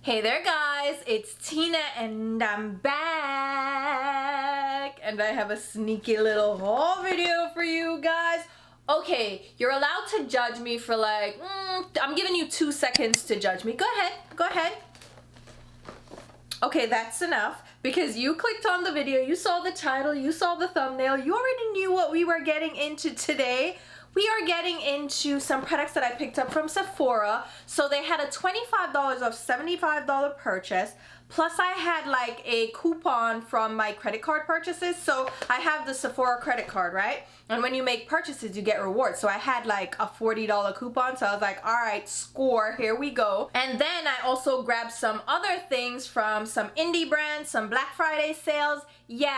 Hey there guys, it's Tina and I'm back and I have a sneaky little haul video for you guys. Okay, you're allowed to judge me for like, I'm giving you 2 seconds to judge me. Go ahead. Okay, that's enough because you clicked on the video, you saw the title, you saw the thumbnail, you already knew what we were getting into today. We are getting into some products that I picked up from Sephora. So they had a $25 off $75 purchase. Plus I had like a coupon from my credit card purchases. So I have the Sephora credit card, right? And when you make purchases, you get rewards. So I had like a $40 coupon. So I was like, all right, score, here we go. And then I also grabbed some other things from some indie brands, some Black Friday sales. Yeah,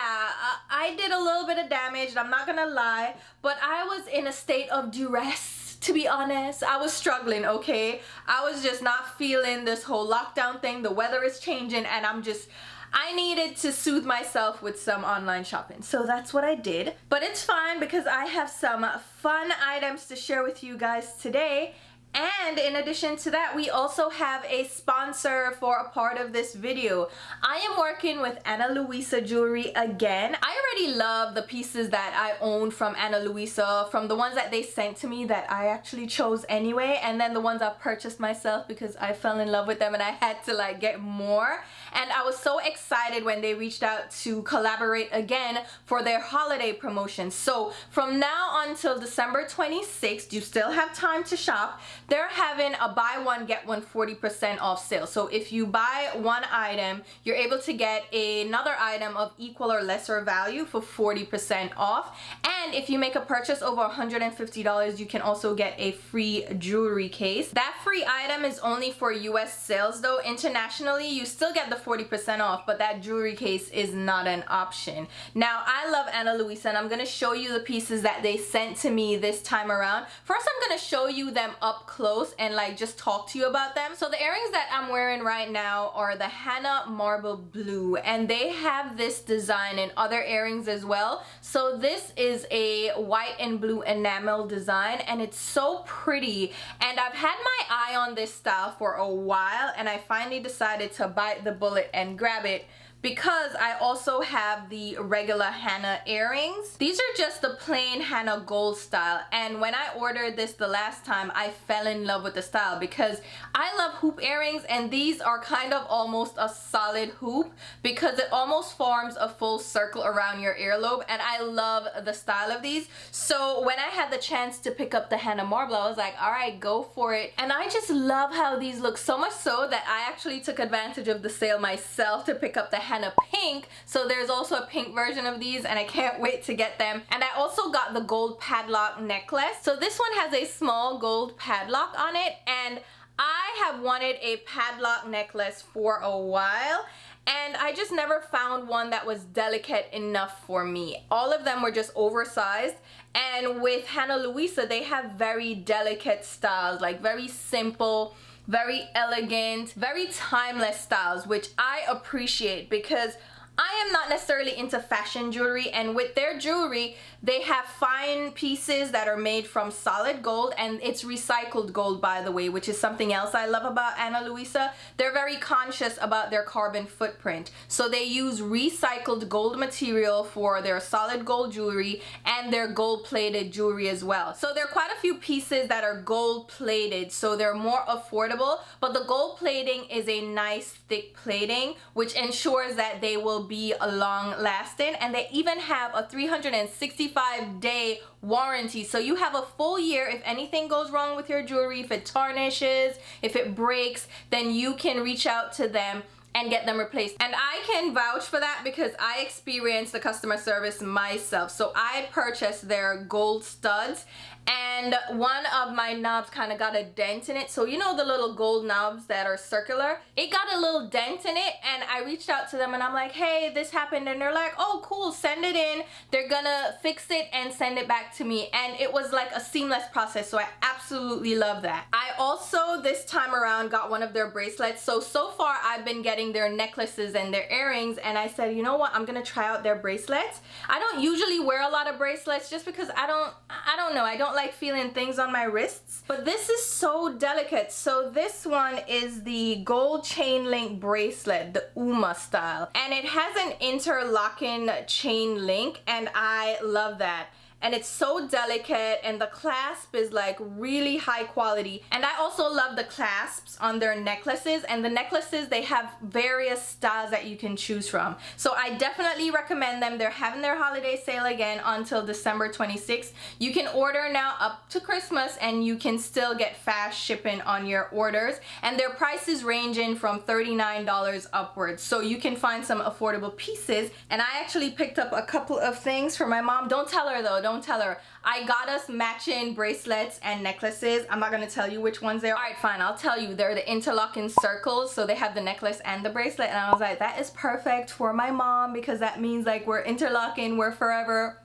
I did a little bit of damage, I'm not gonna lie, but I was in a state of duress, to be honest. I was struggling, okay? I was just not feeling this whole lockdown thing. The weather is changing and I needed to soothe myself with some online shopping. So that's what I did. But it's fine because I have some fun items to share with you guys today. And in addition to that, we also have a sponsor for a part of this video. I am working with Ana Luisa Jewelry again. I already love the pieces that I own from Ana Luisa, from the ones that they sent to me that I actually chose anyway, and then the ones I purchased myself because I fell in love with them and I had to like get more. And I was so excited when they reached out to collaborate again for their holiday promotion. So from now until December 26th, you still have time to shop. They're having a buy one get one 40% off sale. So if you buy one item, you're able to get another item of equal or lesser value for 40% off. And if you make a purchase over $150, you can also get a free jewelry case. That free item is only for US sales though. Internationally, you still get the 40% off, but that jewelry case is not an option. Now, I love Ana Luisa and I'm gonna show you the pieces that they sent to me this time around. First, I'm gonna show you them up close and like just talk to you about them. So the earrings that I'm wearing right now are the Hana Marble Blue, and they have this design in other earrings as well. So this is a white and blue enamel design and it's so pretty, and I've had my eye on this style for a while and I finally decided to bite the bullet and grab it because I also have the regular Hana earrings. These are just the plain Hana gold style, and when I ordered this the last time, I fell in love with the style because I love hoop earrings, and these are kind of almost a solid hoop because it almost forms a full circle around your earlobe, and I love the style of these. So when I had the chance to pick up the Hana Marble, I was like, all right, go for it. And I just love how these look, so much so that I actually took advantage of the sale myself to pick up the Hana Pink. So there's also a pink version of these and I can't wait to get them. And I also got the gold padlock necklace. So this one has a small gold padlock on it, and I have wanted a padlock necklace for a while and I just never found one that was delicate enough for me. All of them were just oversized, and with Ana Luisa they have very delicate styles, like very simple, very elegant, very timeless styles, which I appreciate because I am not necessarily into fashion jewelry, and with their jewelry they have fine pieces that are made from solid gold, and it's recycled gold, by the way, which is something else I love about Ana Luisa. They're very conscious about their carbon footprint, so they use recycled gold material for their solid gold jewelry and their gold plated jewelry as well. So there are quite a few pieces that are gold plated, so they're more affordable, but the gold plating is a nice thick plating which ensures that they will be long lasting, and they even have a 365-day warranty. So you have a full year. If anything goes wrong with your jewelry, if it tarnishes, if it breaks, then you can reach out to them and get them replaced. And I can vouch for that because I experienced the customer service myself. So I purchased their gold studs, and one of my knobs kind of got a dent in it. So you know the little gold knobs that are circular? It got a little dent in it, and I reached out to them and I'm like, hey, this happened, and they're like, oh cool, send it in. They're gonna fix it and send it back to me, and it was like a seamless process, so I absolutely love that. I also this time around got one of their bracelets. So far I've been getting getting their necklaces and their earrings, and I said, you know what, I'm gonna try out their bracelets. I don't usually wear a lot of bracelets just because I don't know, I don't like feeling things on my wrists, but this is so delicate. So this one is the gold chain link bracelet, the Uma style, and it has an interlocking chain link, and I love that. And it's so delicate, and the clasp is like really high quality. And I also love the clasps on their necklaces, and the necklaces, they have various styles that you can choose from. So I definitely recommend them. They're having their holiday sale again until December 26th. You can order now up to Christmas, and you can still get fast shipping on your orders. And their prices ranging from $39 upwards. So you can find some affordable pieces. And I actually picked up a couple of things for my mom. Don't tell her though, don't tell her. I got us matching bracelets and necklaces. I'm not gonna tell you which ones they are. Alright, fine, I'll tell you. They're the interlocking circles, so they have the necklace and the bracelet, and I was like, that is perfect for my mom because that means like we're interlocking, we're forever.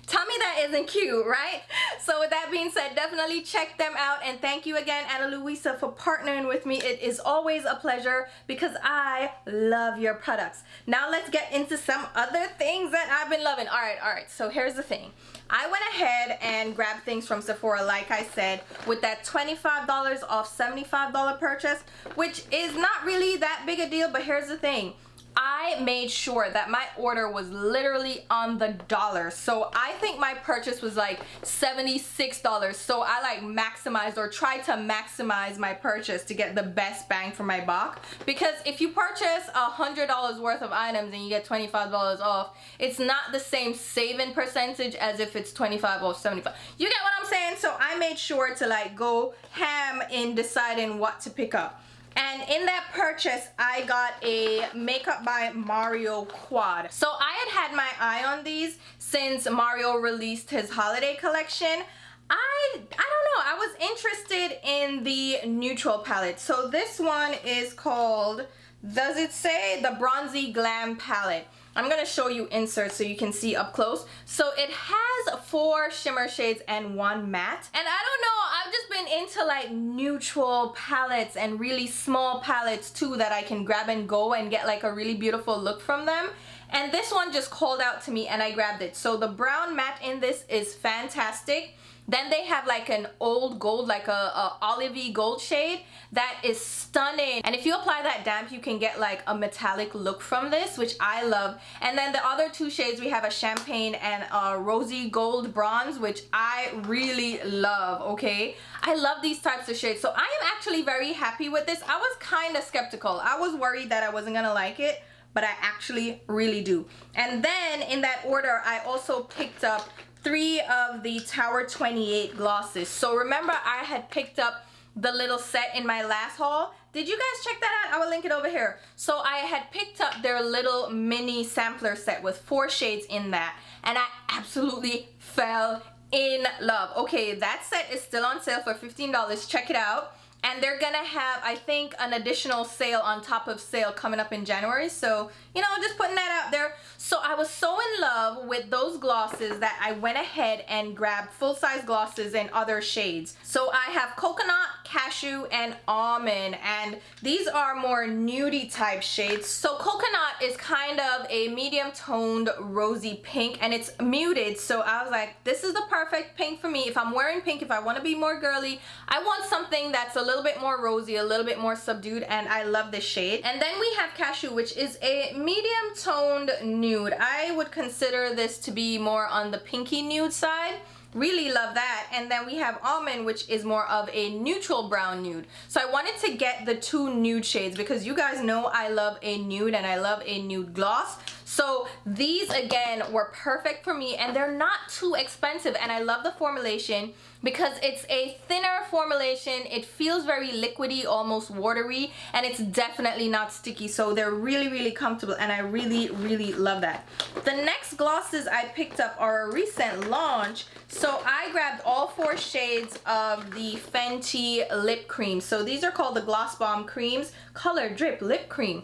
Tell me that isn't cute, right? So with that being said, definitely check them out, and thank you again, Ana Luisa, for partnering with me. It is always a pleasure because I love your products. Now let's get into some other things that I've been loving. All right, so here's the thing. I went ahead and grabbed things from Sephora, like I said, with that $25 off $75 purchase, which is not really that big a deal, but here's the thing. I made sure that my order was literally on the dollar. So I think my purchase was like $76. So I like maximized or tried to maximize my purchase to get the best bang for my buck. Because if you purchase $100 worth of items and you get $25 off, it's not the same saving percentage as if it's 25 off 75. You get what I'm saying? So I made sure to like go ham in deciding what to pick up. And in that purchase, I got a Makeup by Mario quad. So I had my eye on these since Mario released his holiday collection. I don't know, I was interested in the neutral palette. So this one is called, does it say, the Bronzy Glam palette. I'm gonna show you inserts so you can see up close. So it has 4 shimmer shades and 1 matte. And I don't know, I've just been into like neutral palettes and really small palettes too that I can grab and go and get like a really beautiful look from them. And this one just called out to me and I grabbed it. So the brown matte in this is fantastic. Then they have like an old gold, like a olivey gold shade that is stunning. And if you apply that damp, you can get like a metallic look from this, which I love. And then the other 2 shades, we have a champagne and a rosy gold bronze, which I really love, okay? I love these types of shades. So I am actually very happy with this. I was kind of skeptical. I was worried that I wasn't gonna like it, but I actually really do. And then in that order, I also picked up 3 of the Tower 28 glosses. So remember, I had picked up the little set in my last haul. Did you guys check that out? I will link it over here. So I had picked up their little mini sampler set with 4 shades in that, and I absolutely fell in love. Okay, that set is still on sale for $15. Check it out. And they're gonna have, I think, an additional sale on top of sale coming up in January. So, you know, just putting that out there. So I was so in love with those glosses that I went ahead and grabbed full-size glosses in other shades. So I have coconut, cashew, and almond. And these are more nudie type shades. So coconut is kind of a medium toned rosy pink, and it's muted. So I was like, this is the perfect pink for me. If I'm wearing pink, if I want to be more girly, I want something that's a little bit more rosy, a little bit more subdued, and I love this shade. And then we have cashew, which is a medium toned nude. I would consider this to be more on the pinky nude side. Really love that. And then we have almond, which is more of a neutral brown nude. So I wanted to get the 2 nude shades because you guys know I love a nude and I love a nude gloss. So these again were perfect for me, and they're not too expensive, and I love the formulation because it's a thinner formulation. It feels very liquidy, almost watery, and it's definitely not sticky. So they're really comfortable, and I really love that. The next glosses I picked up are a recent launch. So I grabbed all 4 shades of the Fenty lip cream. So these are called the Gloss Bomb creams, color drip lip cream.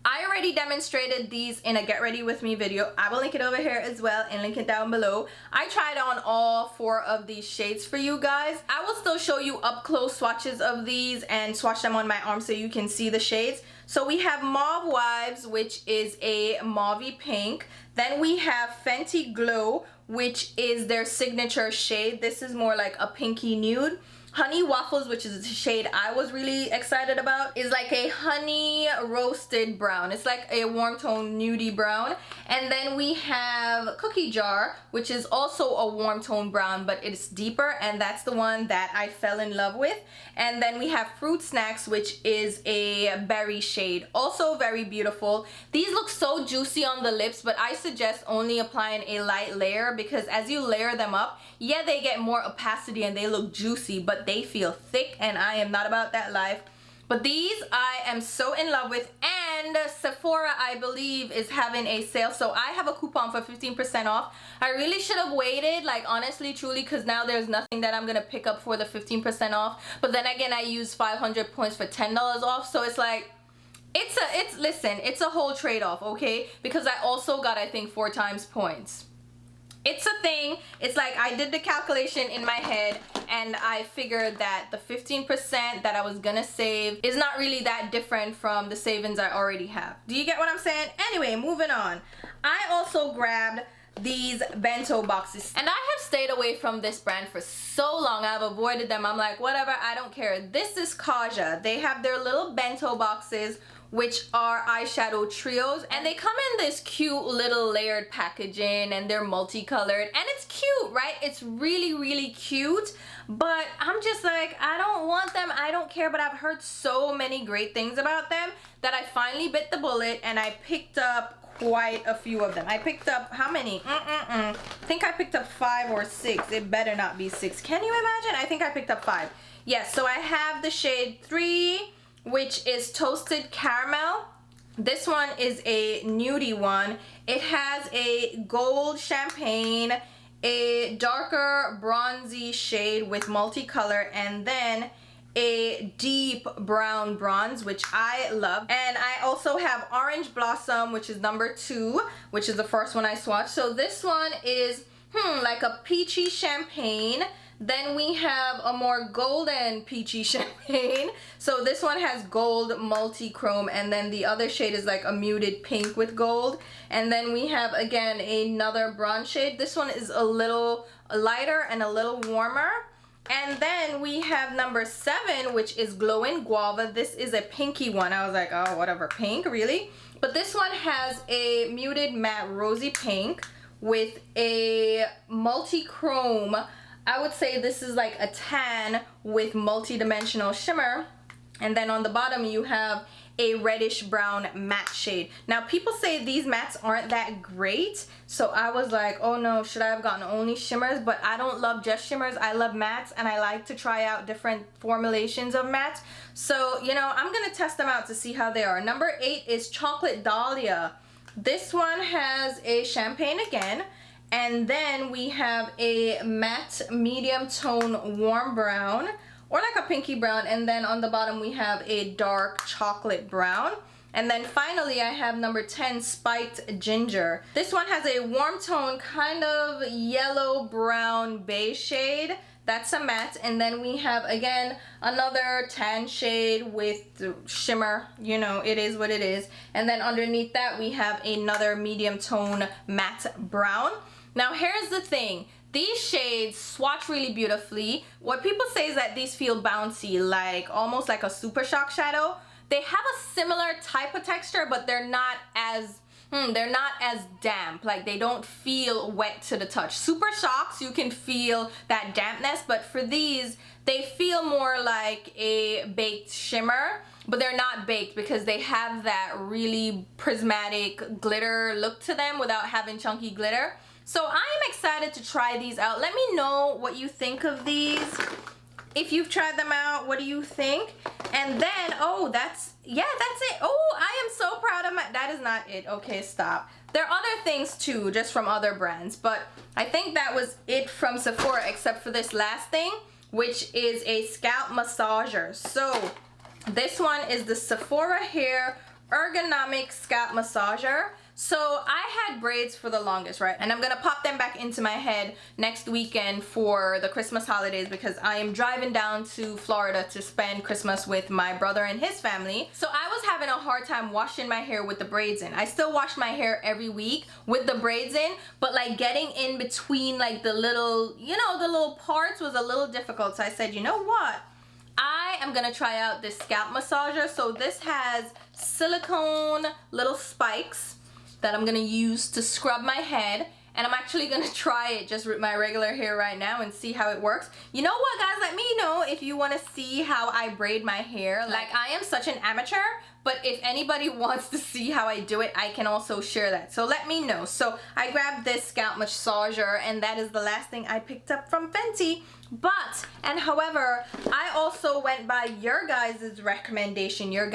I already demonstrated these in a get ready with me video. I will link it over here as well and link it down below. I tried on all 4 of these shades for you guys. I will still show you up close swatches of these and swatch them on my arm so you can see the shades. So we have Mauve Wives, which is a mauvey pink. Then we have Fenty Glow, which is their signature shade. This is more like a pinky nude. Honey Waffles, which is a shade I was really excited about, is like a honey roasted brown. It's like a warm tone nudie brown. And then we have Cookie Jar, which is also a warm tone brown, but it's deeper, and that's the one that I fell in love with. And then we have Fruit Snackz, which is a berry shade, also very beautiful. These look so juicy on the lips, but I suggest only applying a light layer, because as you layer them up, yeah, they get more opacity and they look juicy, but they feel thick, and I am not about that life. But these I am so in love with, and Sephora, I believe, is having a sale, so I have a coupon for 15% off. I really should have waited, like, honestly, truly, because now there's nothing that I'm gonna pick up for the 15% off. But then again, I used 500 points for $10 off, so it's like, listen, it's a whole trade-off, okay? Because I also got, I think, 4 times points. It's a thing. It's like I did the calculation in my head, and I figured that the 15% that I was gonna save is not really that different from the savings I already have. Do you get what I'm saying? Anyway, moving on. I also grabbed these bento boxes, and I have stayed away from this brand for so long. I've avoided them. I'm like, whatever, I don't care. This is Kaja. They have their little bento boxes, which are eyeshadow trios, and they come in this cute little layered packaging, and they're multicolored, and it's cute, right? It's really, really cute, but I'm just like, I don't want them, I don't care. But I've heard so many great things about them that I finally bit the bullet, and I picked up quite a few of them. I picked up, how many? I think I picked up 5 or 6. It better not be 6. Can you imagine? I think I picked up 5. Yes, so I have the shade 3, which is Toasted Caramel. This one is a nudie one. It has a gold champagne, a darker bronzy shade with multicolor, and then a deep brown bronze, which I love. And I also have Orange Blossom, which is number 2, which is the first one I swatched. So this one is like a peachy champagne. Then we have a more golden peachy champagne. So this one has gold multi-chrome, and then the other shade is like a muted pink with gold. And then we have, again, another bronze shade. This one is a little lighter and a little warmer. And then we have number 7, which is Glowing Guava. This is a pinky one. I was like, oh, whatever, pink, really? But this one has a muted matte rosy pink with a multi-chrome. I would say this is like a tan with multi-dimensional shimmer. And then on the bottom you have a reddish brown matte shade. Now people say these mattes aren't that great, so I was like, oh no, should I have gotten only shimmers? But I don't love just shimmers, I love mattes, and I like to try out different formulations of mattes. So, you know, I'm gonna test them out to see how they are. Number 8 is Chocolate Dahlia. This one has a champagne again. And then we have a matte medium tone warm brown, or like a pinky brown, and then on the bottom we have a dark chocolate brown. And then finally I have number 10, Spiked Ginger. This one has a warm tone, kind of yellow brown beige shade. That's a matte. And then we have, again, another tan shade with shimmer. You know, it is what it is. And then underneath that we have another medium tone matte brown. Now here's the thing, these shades swatch really beautifully. What people say is that these feel bouncy, like almost like a Super Shock shadow. They have a similar type of texture, but they're not as damp. Like, they don't feel wet to the touch. Super Shocks, you can feel that dampness, but for these, they feel more like a baked shimmer. But they're not baked because they have that really prismatic glitter look to them without having chunky glitter. So I am excited to try these out. Let me know what you think of these. If you've tried them out, what do you think? And then, oh, that's it. Oh, I am so proud of that is not it. Okay, stop. There are other things too, just from other brands, but I think that was it from Sephora, except for this last thing, which is a scalp massager. So this one is the Sephora Hair ergonomic scalp massager. So I had braids for the longest, right? And I'm gonna pop them back into my head next weekend for the Christmas holidays because I am driving down to Florida to spend Christmas with my brother and his family. So I was having a hard time washing my hair with the braids in. I still wash my hair every week with the braids in, but like getting in between like the little, you know, the little parts was a little difficult. So I said, you know what? I am gonna try out this scalp massager. So this has silicone little spikes that I'm gonna use to scrub my head, and I'm actually gonna try it just with my regular hair right now and see how it works. You know what, guys, let me know if you want to see how I braid my hair. Like, I am such an amateur, but if anybody wants to see how I do it, I can also share that, so let me know. So I grabbed this scalp massager, and that is the last thing I picked up from Fenty. But, and however, I also went by your guys' recommendation, your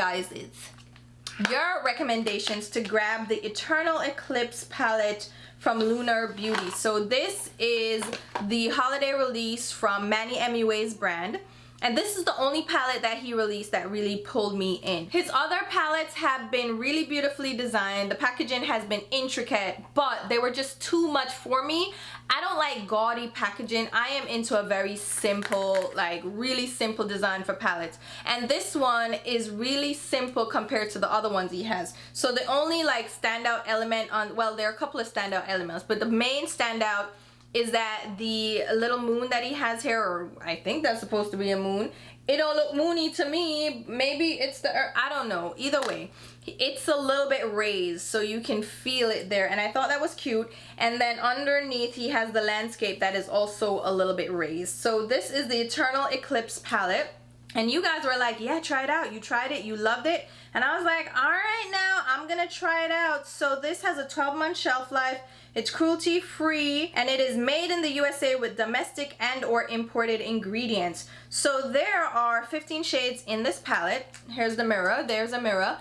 recommendations to grab the Eternal Eclipse palette from Lunar Beauty. So this is the holiday release from Manny MUA's brand. And this is the only palette that he released that really pulled me in. His other palettes have been really beautifully designed. The packaging has been intricate, but they were just too much for me. I don't like gaudy packaging. I am into a very simple, like really simple design for palettes. And this one is really simple compared to the other ones he has. So the only like standout element on, well, there are a couple of standout elements, but the main standout is that the little moon that he has here, or I think that's supposed to be a moon. It don't look moony to me. Maybe it's the earth. I don't know. Either way, it's a little bit raised so you can feel it there, and I thought that was cute. And then underneath he has the landscape that is also a little bit raised. So this is the Eternal Eclipse palette, and you guys were like, yeah, try it out. You tried it, you loved it. And I was like, all right, now I'm gonna try it out. So this has a 12-month shelf life. It's cruelty free, and it is made in the USA with domestic and or imported ingredients. So there are 15 shades in this palette. Here's the mirror, there's a mirror.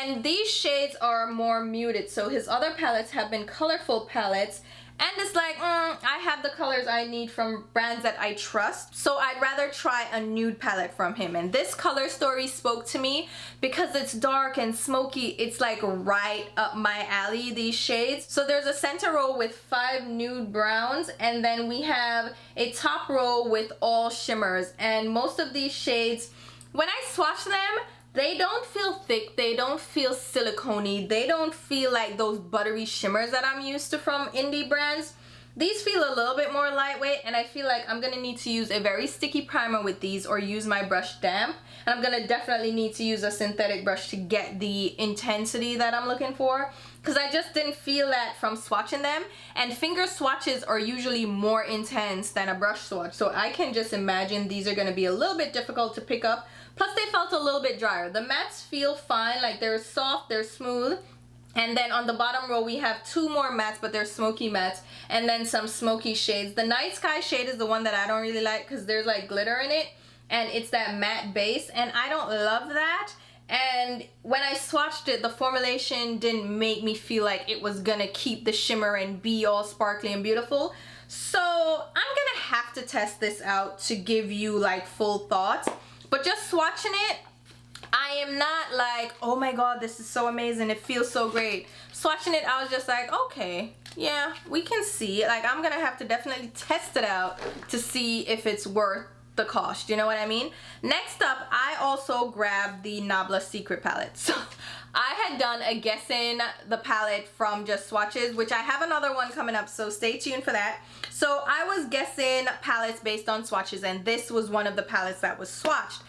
And these shades are more muted. So his other palettes have been colorful palettes. And it's like, I have the colors I need from brands that I trust. So I'd rather try a nude palette from him. And this color story spoke to me because it's dark and smoky. It's like right up my alley, these shades. So there's a center row with 5 nude browns. And then we have a top row with all shimmers. And most of these shades, when I swatch them, they don't feel thick, they don't feel silicone-y, they don't feel like those buttery shimmers that I'm used to from indie brands. These feel a little bit more lightweight, and I feel like I'm gonna need to use a very sticky primer with these or use my brush damp. And I'm gonna definitely need to use a synthetic brush to get the intensity that I'm looking for, because I just didn't feel that from swatching them. And finger swatches are usually more intense than a brush swatch, so I can just imagine these are gonna be a little bit difficult to pick up. Plus they felt a little bit drier. The mattes feel fine, like they're soft, they're smooth. And then on the bottom row we have 2 more mattes, but they're smoky mattes, and then some smoky shades. The Night Sky shade is the one that I don't really like because there's like glitter in it, and it's that matte base, and I don't love that. And when I swatched it, the formulation didn't make me feel like it was gonna keep the shimmer and be all sparkly and beautiful. So I'm gonna have to test this out to give you like full thoughts. But just swatching it, I am not like, oh my god, this is so amazing, it feels so great. Swatching it, I was just like, okay, yeah, we can see. Like, I'm gonna have to definitely test it out to see if it's worth the cost, you know what I mean? Next up, I also grabbed the Nabla Secret palette. So I had done a guessing the palette from just swatches, which I have another one coming up, so stay tuned for that. So I was guessing palettes based on swatches, and this was one of the palettes that was swatched.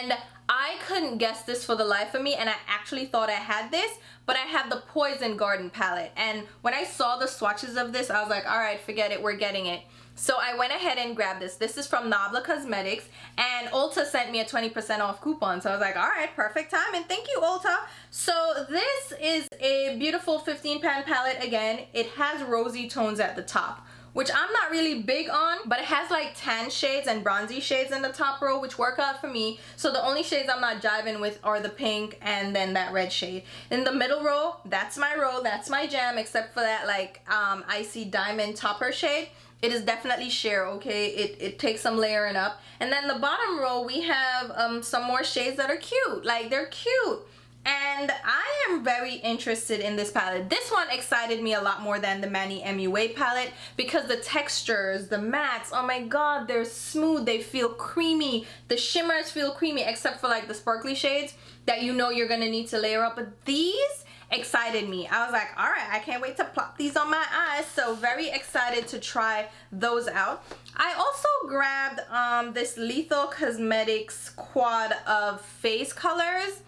And I couldn't guess this for the life of me, and I actually thought I had this, but I have the Poison Garden palette. And when I saw the swatches of this, I was like, all right, forget it, we're getting it. So I went ahead and grabbed this. This is from Nabla Cosmetics, and Ulta sent me a 20% off coupon. So I was like, all right, perfect time, and thank you, Ulta. So this is a beautiful 15-pan palette again. It has rosy tones at the top, which I'm not really big on, but it has like tan shades and bronzy shades in the top row, which work out for me. So the only shades I'm not jiving with are the pink and then that red shade. In the middle row, that's my jam, except for that like icy diamond topper shade. It is definitely sheer, okay? It takes some layering up. And then the bottom row, we have some more shades that are cute. Like, they're cute. And And I am very interested in this palette. This one excited me a lot more than the Manny MUA palette because the textures, the mattes, oh my god, they're smooth, they feel creamy. The shimmers feel creamy except for like the sparkly shades that you know you're gonna need to layer up. But these excited me. I was like, all right, I can't wait to plop these on my eyes. So very excited to try those out. I also grabbed this Lethal Cosmetics quad of face colors.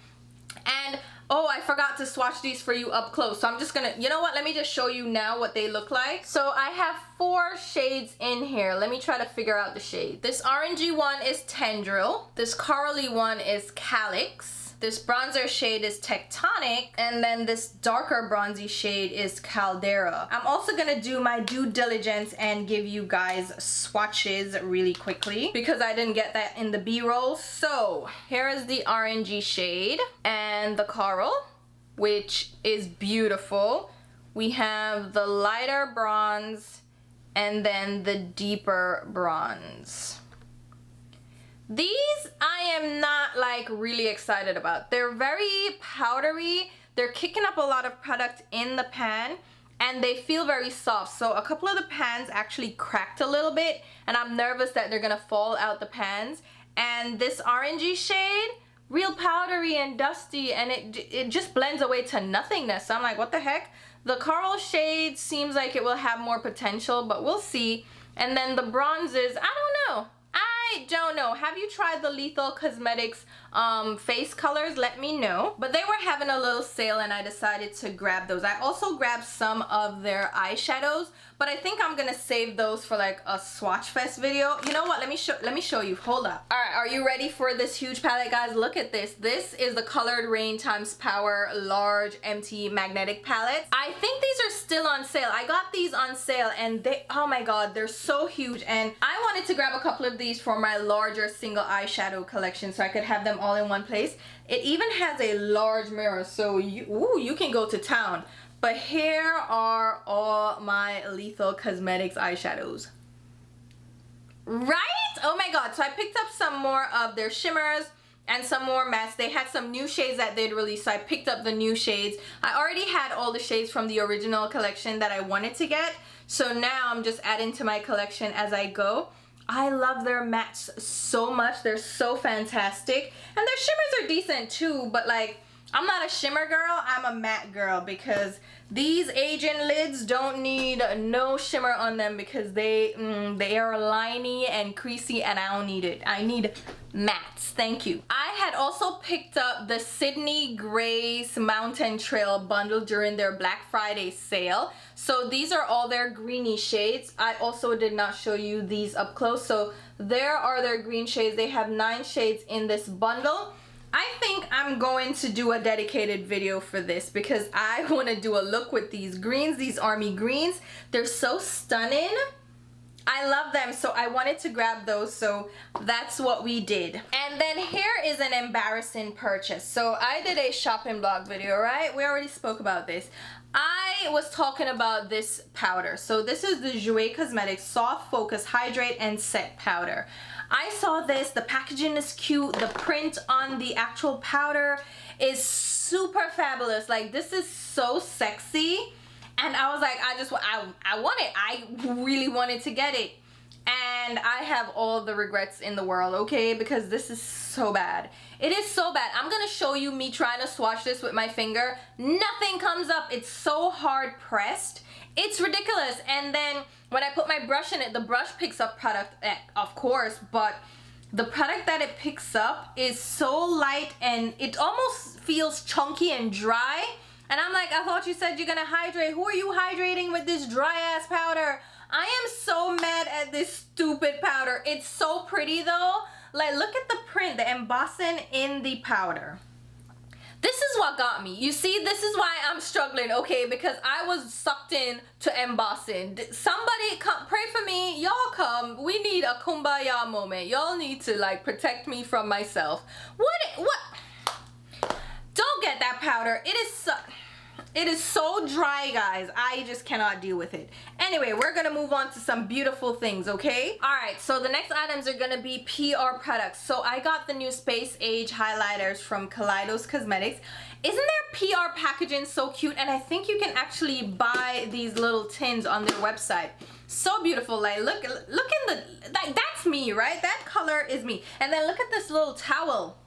And oh, I forgot to swatch these for you up close. So I'm just gonna, you know what? Let me just show you now what they look like. So I have 4 shades in here. Let me try to figure out the shade. This orangey one is Tendril. This corally one is Calyx. This bronzer shade is Tectonic, and then this darker bronzy shade is Caldera. I'm also gonna do my due diligence and give you guys swatches really quickly because I didn't get that in the B-roll. So here is the orangey shade and the coral, which is beautiful. We have the lighter bronze and then the deeper bronze. These I am not like really excited about. They're very powdery. They're kicking up a lot of product in the pan and they feel very soft. So a couple of the pans actually cracked a little bit and I'm nervous that they're gonna fall out the pans. And this orangey shade, real powdery and dusty, and it just blends away to nothingness. So I'm like, what the heck? The coral shade seems like it will have more potential, but we'll see. And then the bronzes, I don't know. I don't know. Have you tried the Lethal Cosmetics face colors? Let me know. But they were having a little sale and I decided to grab those. I also grabbed some of their eyeshadows, but I think I'm gonna save those for like a swatch fest video. You know what? Let me show you. Hold up. All right, are you ready for this huge palette, guys? Look at this. This is the Colored Rain times Power large empty magnetic palette. I think these are still on sale. I got these on sale and they, oh my god, they're so huge. And I wanted to grab a couple of these for my larger single eyeshadow collection so I could have them all in one place. It even has a large mirror, so you can go to town. But here are all my Lethal Cosmetics eyeshadows. Right? Oh my god. So I picked up some more of their shimmers and some more mattes. They had some new shades that they'd released, so I picked up the new shades. I already had all the shades from the original collection that I wanted to get, so now I'm just adding to my collection as I go. I love their mattes so much. They're so fantastic. And their shimmers are decent too, but like, I'm not a shimmer girl, I'm a matte girl because these Asian lids don't need no shimmer on them because they are liney and creasy and I don't need it. I need mattes. Thank you. I had also picked up the Sydney Grace Mountain Trail bundle during their Black Friday sale. So these are all their greeny shades. I also did not show you these up close. So there are their green shades. They have 9 shades in this bundle. I think I'm going to do a dedicated video for this because I want to do a look with these greens, these army greens. They're so stunning. I love them, so I wanted to grab those, so that's what we did. And then here is an embarrassing purchase. So I did a shopping blog video, right? We already spoke about this. I was talking about this powder. So this is the Jouer Cosmetics Soft Focus Hydrate and Set Powder. I saw this, the packaging is cute, the print on the actual powder is super fabulous. Like, this is so sexy. And I was like, I want it. I really wanted to get it. And I have all the regrets in the world, okay? Because this is so bad. It is so bad. I'm gonna show you me trying to swatch this with my finger. Nothing comes up. It's so hard pressed. It's ridiculous. And then when I put my brush in it, the brush picks up product, of course, but the product that it picks up is so light and it almost feels chunky and dry. And I'm like, I thought you said you're gonna hydrate. Who are you hydrating with this dry ass powder? I am so mad at this stupid powder. It's so pretty though. Like, look at the print, the embossing in the powder. This is what got me. You see, this is why I'm struggling, okay? Because I was sucked in to embossing. Somebody come, pray for me. Y'all come. We need a kumbaya moment. Y'all need to like protect me from myself. What? Don't get that powder. It is so dry, guys. I just cannot deal with it. Anyway, we're gonna move on to some beautiful things, okay? Alright, so the next items are gonna be PR products. So I got the new Space Age highlighters from Kaleidos Cosmetics. Isn't their PR packaging so cute? And I think you can actually buy these little tins on their website. So beautiful. Like look in the, like, that's me, right? That color is me. And then look at this little towel.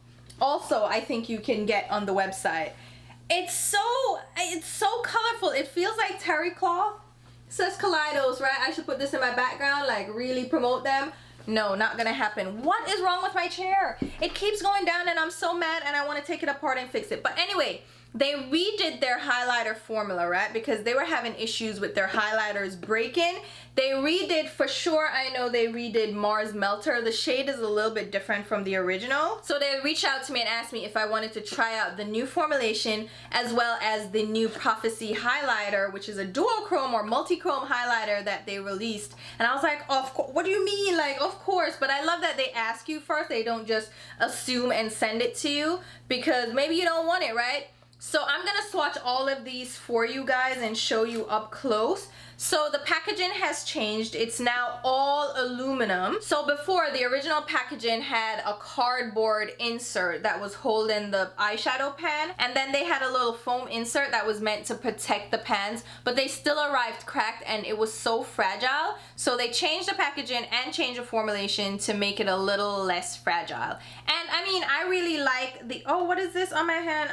Also, I think you can get on the website. It's so colorful. It feels like terry cloth. It says Kaleidos, right? I should put this in my background, like really promote them. No, not gonna happen. What is wrong with my chair? It keeps going down and I'm so mad and I want to take it apart and fix it. But anyway, they redid their highlighter formula, right? Because they were having issues with their highlighters breaking. They redid, for sure, I know they redid Mars Melter. The shade is a little bit different from the original. So they reached out to me and asked me if I wanted to try out the new formulation as well as the new Prophecy highlighter, which is a dual chrome or multi-chrome highlighter that they released. And I was like, oh, of course. What do you mean? Like, of course. But I love that they ask you first. They don't just assume and send it to you because maybe you don't want it, right? So I'm gonna swatch all of these for you guys and show you up close. So the packaging has changed. It's now all aluminum. So before, the original packaging had a cardboard insert that was holding the eyeshadow pan, and then they had a little foam insert that was meant to protect the pans, but they still arrived cracked and it was so fragile. So they changed the packaging and changed the formulation to make it a little less fragile. And I mean, I really like the, oh, what is this on my hand?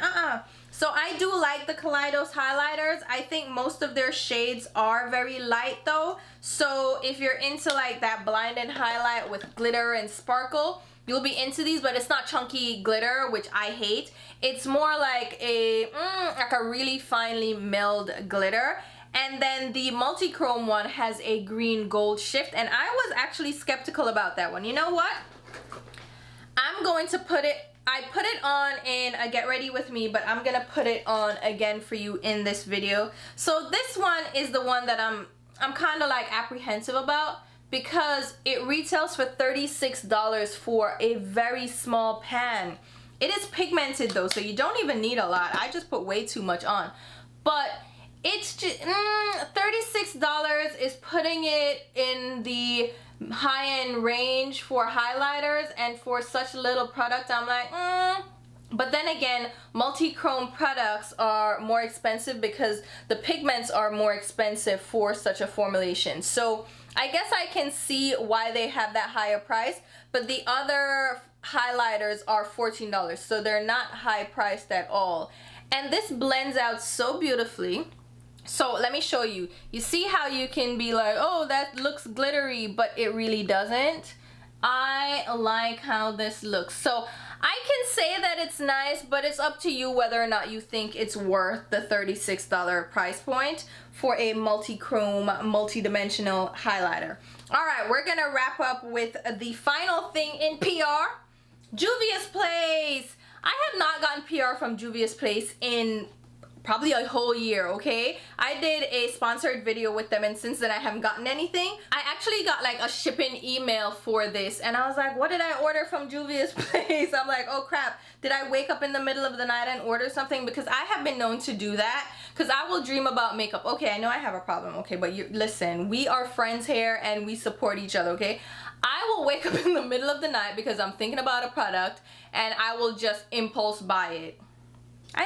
So I do like the Kaleidos highlighters. I think most of their shades are very light though. So if you're into like that blinding highlight with glitter and sparkle, you'll be into these, but it's not chunky glitter, which I hate. It's more like a really finely milled glitter. And then the multi-chrome one has a green gold shift, and I was actually skeptical about that one. You know what? I'm going to put it, I put it on in a get ready with me, but I'm gonna put it on again for you in this video. So this one is the one that I'm kind of like apprehensive about because it retails for $36 for a very small pan. It is pigmented though, so you don't even need a lot. I just put way too much on. But it's just $36 is putting it in the high-end range for highlighters, and for such little product I'm like But then again, multi-chrome products are more expensive because the pigments are more expensive for such a formulation. So I guess I can see why they have that higher price, but the other highlighters are $14, so they're not high priced at all. And this blends out so beautifully. So let me show you. You see how you can be like, oh, that looks glittery, but it really doesn't? I like how this looks. So I can say that it's nice, but it's up to you whether or not you think it's worth the $36 price point for a multi-chrome, multi-dimensional highlighter. All right, we're gonna wrap up with the final thing in PR. Juvia's Place. I have not gotten PR from Juvia's Place in probably a whole year, okay? I did a sponsored video with them, and since then I haven't gotten anything. I actually got like a shipping email for this, and I was like, what did I order from Juvia's Place? I'm like, oh crap, did I wake up in the middle of the night and order something? Because I have been known to do that, because I will dream about makeup. Okay, I know I have a problem, okay, but listen, we are friends here and we support each other, okay? I will wake up in the middle of the night because I'm thinking about a product, and I will just impulse buy it. I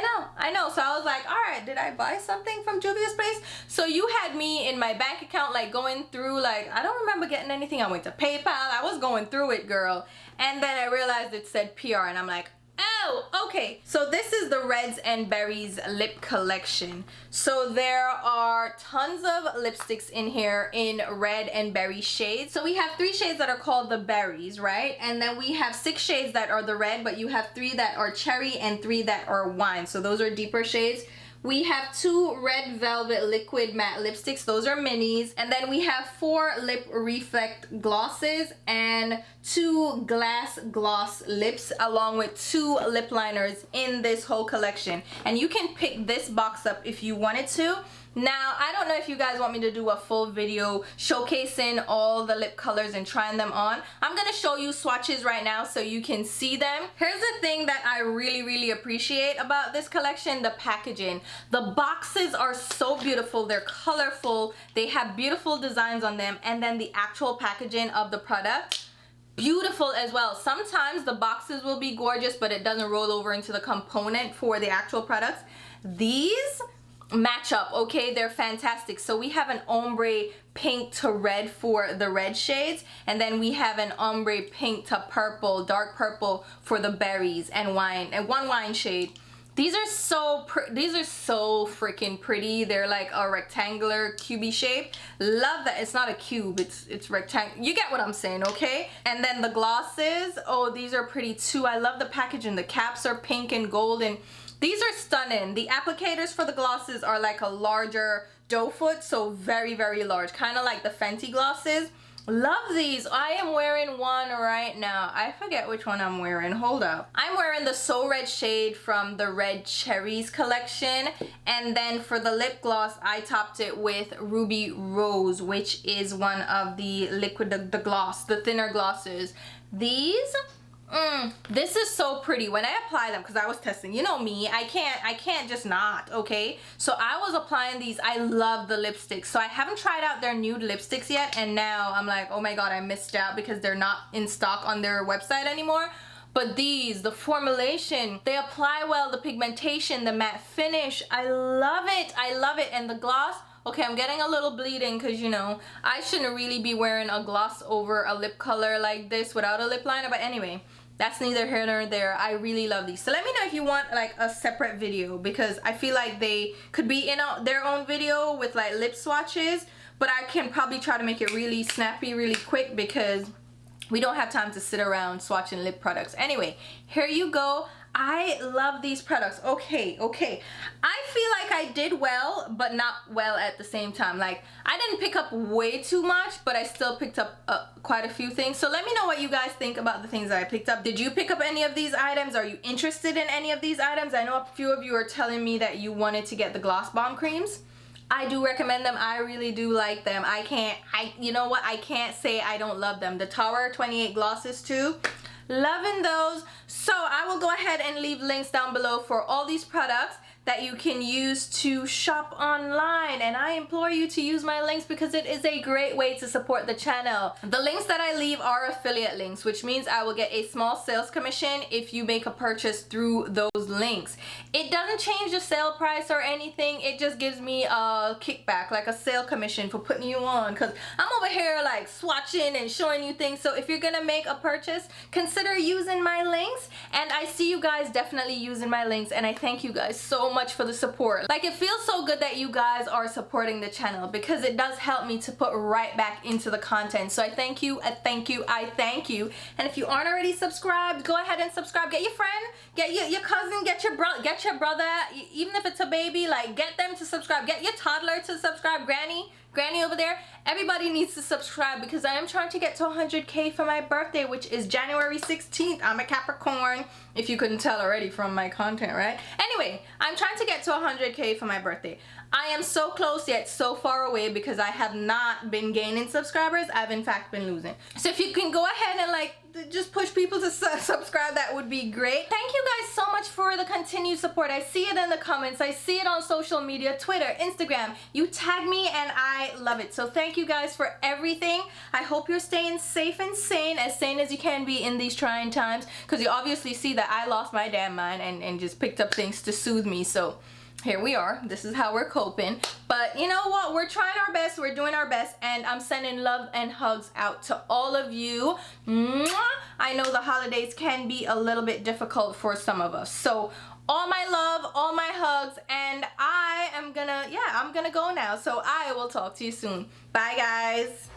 know. So I was like, all right, did I buy something from Juvia's Place? So you had me in my bank account, like going through, like, I don't remember getting anything. I went to PayPal. I was going through it, girl. And then I realized it said PR, and I'm like, oh, okay. So this is the Reds and Berries lip collection. So there are tons of lipsticks in here in red and berry shades. So we have 3 shades that are called the berries, right? And then we have 6 shades that are the red, but you have 3 that are cherry and 3 that are wine. So those are deeper shades. We have 2 Red Velvet Liquid Matte Lipsticks. Those are minis. And then we have 4 Lip Reflect Glosses and 2 Glass Gloss Lips, along with 2 lip liners in this whole collection. And you can pick this box up if you wanted to. Now, I don't know if you guys want me to do a full video showcasing all the lip colors and trying them on. I'm gonna show you swatches right now so you can see them. Here's the thing that I really appreciate about this collection, the packaging. The boxes are so beautiful, they're colorful, they have beautiful designs on them, and then the actual packaging of the product, beautiful as well. Sometimes the boxes will be gorgeous, but it doesn't roll over into the component for the actual products. These match up, okay? They're fantastic. So we have an ombre pink to red for the red shades, and then we have an ombre pink to purple, dark purple for the berries and wine, and one wine shade. These are so freaking pretty. They're like a rectangular cubey shape. Love that it's not a cube, it's rectangle. You get what I'm saying, okay? And then the glosses, oh, these are pretty too. I love the packaging. The caps are pink and gold, and these are stunning. The applicators for the glosses are like a larger doe foot, so very large, kind of like the Fenty glosses. Love these. I am wearing one right now. I forget which one I'm wearing. Hold up. I'm wearing the So Red shade from the Red Cherries collection, and then for the lip gloss I topped it with Ruby Rose, which is one of the liquid, the gloss, the thinner glosses. These, this is so pretty. When I apply them, because I was testing, you know me, I can't just not, okay? So I was applying these. I love the lipsticks. So I haven't tried out their nude lipsticks yet, and now I'm like, oh my god, I missed out because they're not in stock on their website anymore. But these, the formulation, they apply well, the pigmentation, the matte finish, I love it. I love it. And the gloss, okay, I'm getting a little bleeding because, you know, I shouldn't really be wearing a gloss over a lip color like this without a lip liner, but anyway, that's neither here nor there. I really love these. So let me know if you want like a separate video, because I feel like they could be in their own video with like lip swatches, but I can probably try to make it really snappy, really quick, because we don't have time to sit around swatching lip products. Anyway, here you go. I love these products. Okay. I feel like I did well, but not well at the same time. Like, I didn't pick up way too much, but I still picked up quite a few things. So let me know what you guys think about the things that I picked up. Did you pick up any of these items? Are you interested in any of these items? I know a few of you are telling me that you wanted to get the Gloss Bomb creams. I do recommend them. I really do like them. You know what? I can't say I don't love them. The Tower 28 glosses too. Loving those. So I will go ahead and leave links down below for all these products that you can use to shop online, and I implore you to use my links because it is a great way to support the channel. The links that I leave are affiliate links, which means I will get a small sales commission if you make a purchase through those links. It doesn't change the sale price or anything, it just gives me a kickback, like a sale commission for putting you on, because I'm over here like swatching and showing you things. So if you're gonna make a purchase, consider using my links, and I see you guys definitely using my links, and I thank you guys so much for the support. Like, it feels so good that you guys are supporting the channel, because it does help me to put right back into the content. So I thank you, I thank you, I thank you. And if you aren't already subscribed, go ahead and subscribe. Get your friend, get your cousin, get your brother, even if it's a baby, like, get them to subscribe. Get your toddler to subscribe. Granny over there, everybody needs to subscribe, because I am trying to get to 100K for my birthday, which is January 16th. I'm a Capricorn, if you couldn't tell already from my content, right? Anyway, I'm trying to get to 100K for my birthday. I am so close yet so far away, because I have not been gaining subscribers. I've in fact been losing. So if you can go ahead and like just push people to subscribe, that would be great. Thank you guys so much for the continued support. I see it in the comments, I see it on social media, Twitter, Instagram. You tag me and I love it. So thank you guys for everything. I hope you're staying safe and sane as you can be in these trying times, because you obviously see that I lost my damn mind and just picked up things to soothe me. So here we are. This is how we're coping. But you know what? We're trying our best. We're doing our best. And I'm sending love and hugs out to all of you. Mwah! I know the holidays can be a little bit difficult for some of us. So all my love, all my hugs, and I'm gonna go now. So I will talk to you soon. Bye, guys.